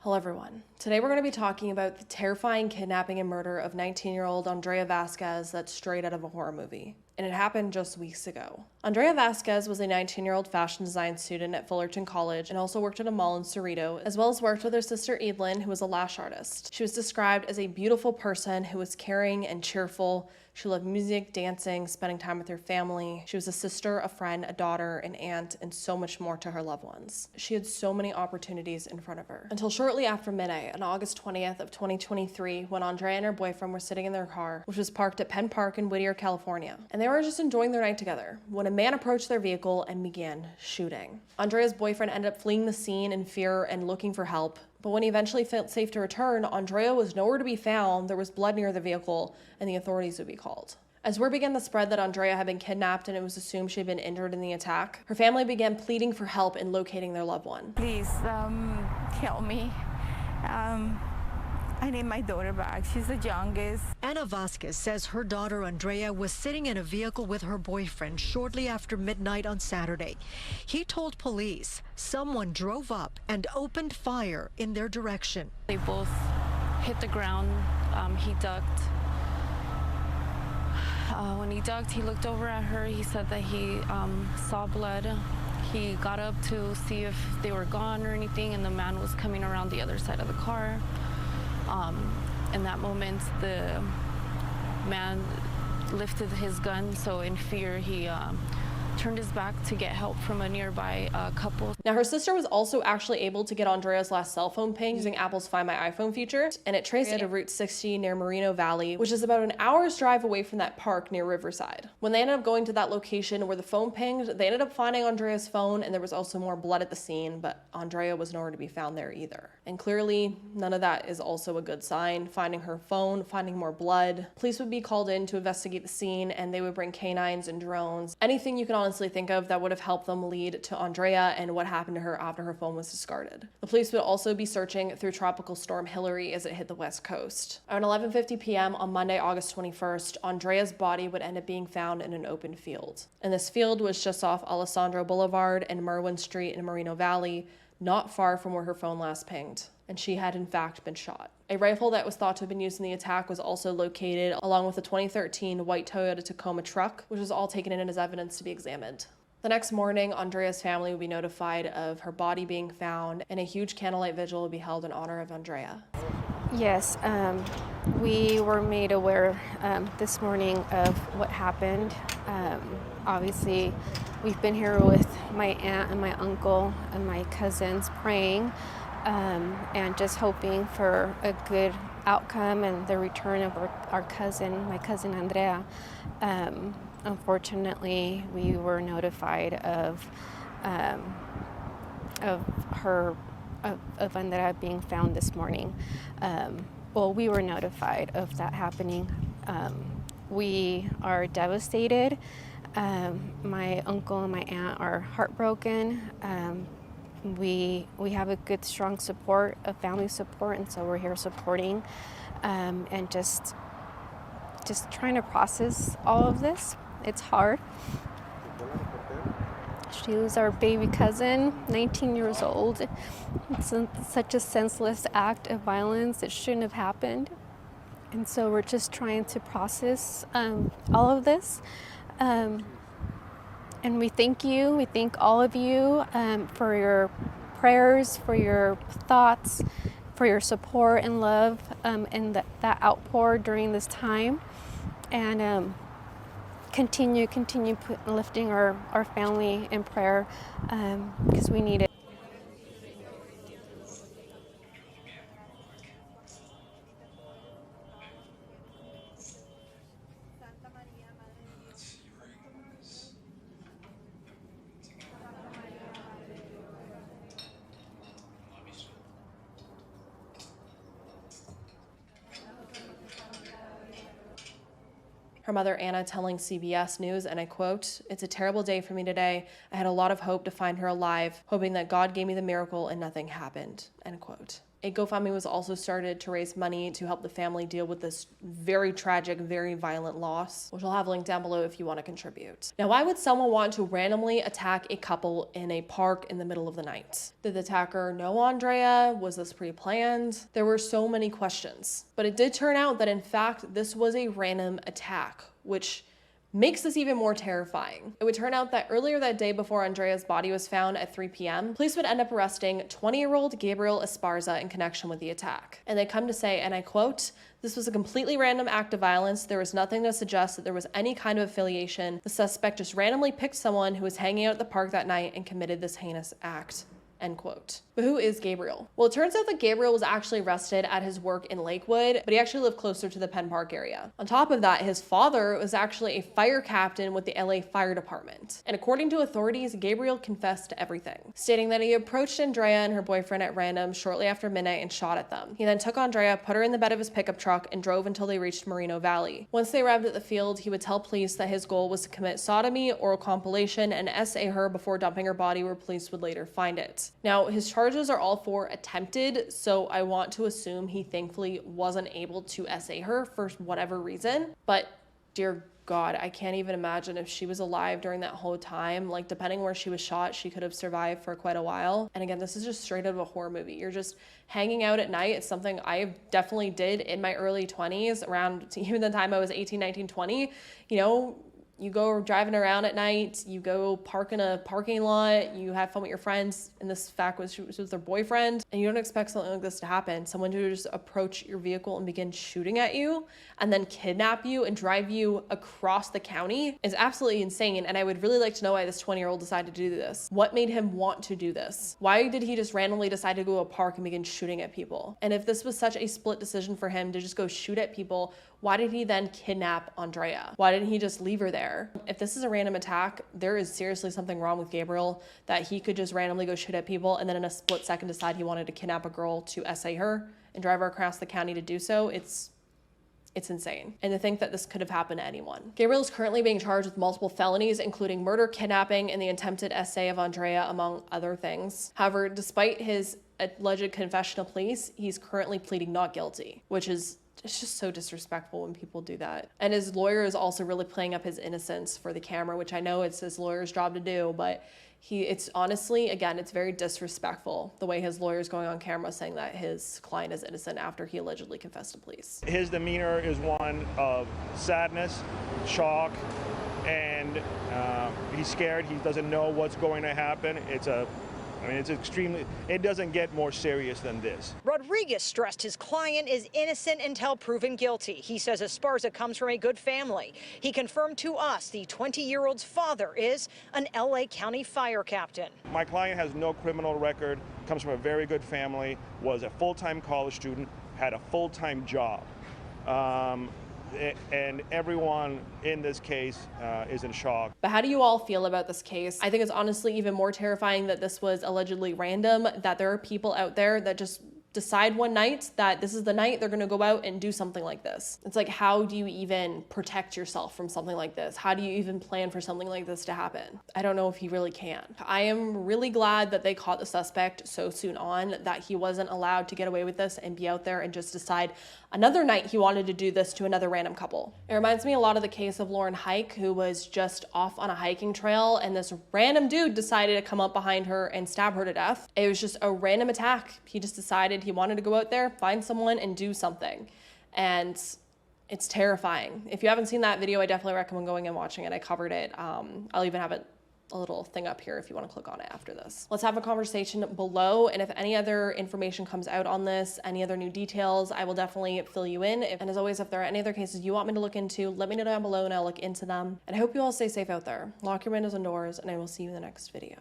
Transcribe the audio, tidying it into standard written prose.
Hello everyone. Today we're going to be talking about the terrifying kidnapping and murder of 19-year-old Andrea Vazquez that's straight out of a horror movie. And it happened just weeks ago. Andrea Vazquez was a 19-year-old fashion design student at Fullerton College and also worked at a mall in Cerrito, as well as worked with her sister Evelyn, who was a lash artist. She was described as a beautiful person who was caring and cheerful. She loved music, dancing, spending time with her family. She was a sister, a friend, a daughter, an aunt, and so much more to her loved ones. She had so many opportunities in front of her. Until shortly after midnight, on August 20th of 2023, when Andrea and her boyfriend were sitting in their car, which was parked at Penn Park in Whittier, California. And they were just enjoying their night together, when a man approached their vehicle and began shooting. Andrea's boyfriend ended up fleeing the scene in fear and looking for help. But when he eventually felt safe to return, Andrea was nowhere to be found, there was blood near the vehicle, and the authorities would be called. As word began to spread that Andrea had been kidnapped and it was assumed she had been injured in the attack, her family began pleading for help in locating their loved one. Please help me. I need my daughter back. She's the youngest. Andrea Vazquez says her daughter Andrea was sitting in a vehicle with her boyfriend shortly after midnight on Saturday. He told police someone drove up and opened fire in their direction. They both hit the ground. He ducked. When he ducked, he looked over at her. He said that he saw blood. He got up to see if they were gone or anything, and the man was coming around the other side of the car. In that moment, the man lifted his gun, so in fear, he turned his back to get help from a nearby couple. Now, her sister was also actually able to get Andrea's last cell phone ping using Apple's Find My iPhone feature, and it traced it to Route 60 near Moreno Valley, which is about an hour's drive away from that park near Riverside. When they ended up going to that location where the phone pinged, they ended up finding Andrea's phone, and there was also more blood at the scene, but Andrea was nowhere to be found there either. And clearly, none of that is also a good sign. Finding her phone, finding more blood. Police would be called in to investigate the scene, and they would bring canines and drones. Anything you can honestly think of that would have helped them lead to Andrea and what happened to her after her phone was discarded. The police would also be searching through Tropical Storm Hillary as it hit the West Coast. Around 11:50 p.m. on Monday, August 21st, Andrea's body would end up being found in an open field. And this field was just off Alessandro Boulevard and Merwin Street in Moreno Valley, not far from where her phone last pinged. And she had in fact been shot. A rifle that was thought to have been used in the attack was also located, along with a 2013 white Toyota Tacoma truck, which was all taken in as evidence to be examined. The next morning, Andrea's family would be notified of her body being found, and a huge candlelight vigil would be held in honor of Andrea. Yes, we were made aware this morning of what happened. Obviously, we've been here with my aunt and my uncle and my cousins praying and just hoping for a good outcome and the return of our cousin, my cousin Andrea. Unfortunately, we were notified of Andrea being found this morning. Well, we were notified of that happening. We are devastated. My uncle and my aunt are heartbroken. We have a good, strong support, a family support, and so we're here supporting and just trying to process all of this. It's hard. She was our baby cousin, 19 years old. It's such a senseless act of violence. It shouldn't have happened. And so we're just trying to process all of this. And we thank you. We thank all of you for your prayers, for your thoughts, for your support and love, and that outpour during this time. And continue lifting our family in prayer because we need it. Her mother, Anna, telling CBS News, and I quote, "It's a terrible day for me today. I had a lot of hope to find her alive, hoping that God gave me the miracle and nothing happened," end quote. A GoFundMe was also started to raise money to help the family deal with this very tragic, very violent loss, which I'll have linked down below if you want to contribute. Now, why would someone want to randomly attack a couple in a park in the middle of the night? Did the attacker know Andrea? Was this pre-planned? There were so many questions, but it did turn out that in fact, this was a random attack, which makes this even more terrifying. It would turn out that earlier that day before Andrea's body was found at 3 p.m., police would end up arresting 20-year-old Gabriel Esparza in connection with the attack. And they come to say, and I quote, "This was a completely random act of violence. There was nothing to suggest that there was any kind of affiliation. The suspect just randomly picked someone who was hanging out at the park that night and committed this heinous act." End quote. But who is Gabriel? Well, it turns out that Gabriel was actually arrested at his work in Lakewood, but he actually lived closer to the Penn Park area. On top of that, his father was actually a fire captain with the LA Fire Department. And according to authorities, Gabriel confessed to everything, stating that he approached Andrea and her boyfriend at random shortly after midnight and shot at them. He then took Andrea, put her in the bed of his pickup truck, and drove until they reached Moreno Valley. Once they arrived at the field, he would tell police that his goal was to commit sodomy, oral compilation, and SA her before dumping her body where police would later find it. Now, his charges are all for attempted, so I want to assume he thankfully wasn't able to SA her for whatever reason. But dear God, I can't even imagine if she was alive during that whole time. Like, depending where she was shot, she could have survived for quite a while. And again, this is just straight out of a horror movie. You're just hanging out at night. It's something I definitely did in my early 20s, around even the time I was 18, 19, 20. You know, you go driving around at night, you go park in a parking lot, you have fun with your friends, and this fact was she was with their boyfriend, and you don't expect something like this to happen. Someone to just approach your vehicle and begin shooting at you, and then kidnap you and drive you across the county is absolutely insane, and I would really like to know why this 20-year-old decided to do this. What made him want to do this? Why did he just randomly decide to go to a park and begin shooting at people? And if this was such a split decision for him to just go shoot at people, why did he then kidnap Andrea? Why didn't he just leave her there? If this is a random attack, there is seriously something wrong with Gabriel, that he could just randomly go shoot at people and then in a split second decide he wanted to kidnap a girl to SA her and drive her across the county to do so. It's insane. And to think that this could have happened to anyone. Gabriel is currently being charged with multiple felonies, including murder, kidnapping, and the attempted SA of Andrea, among other things. However, despite his alleged confession to police, he's currently pleading not guilty, which is it's just so disrespectful when people do that. And his lawyer is also really playing up his innocence for the camera, which I know it's his lawyer's job to do, but it's honestly, again, it's very disrespectful the way his lawyer is going on camera saying that his client is innocent after he allegedly confessed to police. His demeanor is one of sadness, shock, and he's scared. He doesn't know what's going to happen. It's extremely, it doesn't get more serious than this. Rodriguez stressed his client is innocent until proven guilty. He says Esparza comes from a good family. He confirmed to us the 20-year-old's father is an LA County fire captain. My client has no criminal record, comes from a very good family, was a full-time college student, had a full-time job. And everyone in this case is in shock. But how do you all feel about this case? I think it's honestly even more terrifying that this was allegedly random, that there are people out there that just decide one night that this is the night they're gonna go out and do something like this. It's like, how do you even protect yourself from something like this? How do you even plan for something like this to happen? I don't know if he really can. I am really glad that they caught the suspect so soon on, that he wasn't allowed to get away with this and be out there and just decide another night he wanted to do this to another random couple. It reminds me a lot of the case of Lauren Hike, who was just off on a hiking trail and this random dude decided to come up behind her and stab her to death. It was just a random attack. He just decided he wanted to go out there, find someone, and do something. And it's terrifying. If you haven't seen that video, I definitely recommend going and watching it. I covered it. I'll even have a little thing up here if you want to click on it after this. Let's have a conversation below, and if any other information comes out on this, any other new details, I will definitely fill you in. And as always, if there are any other cases you want me to look into, let me know down below and I'll look into them. And I hope you all stay safe out there. Lock your windows and doors, and I will see you in the next video.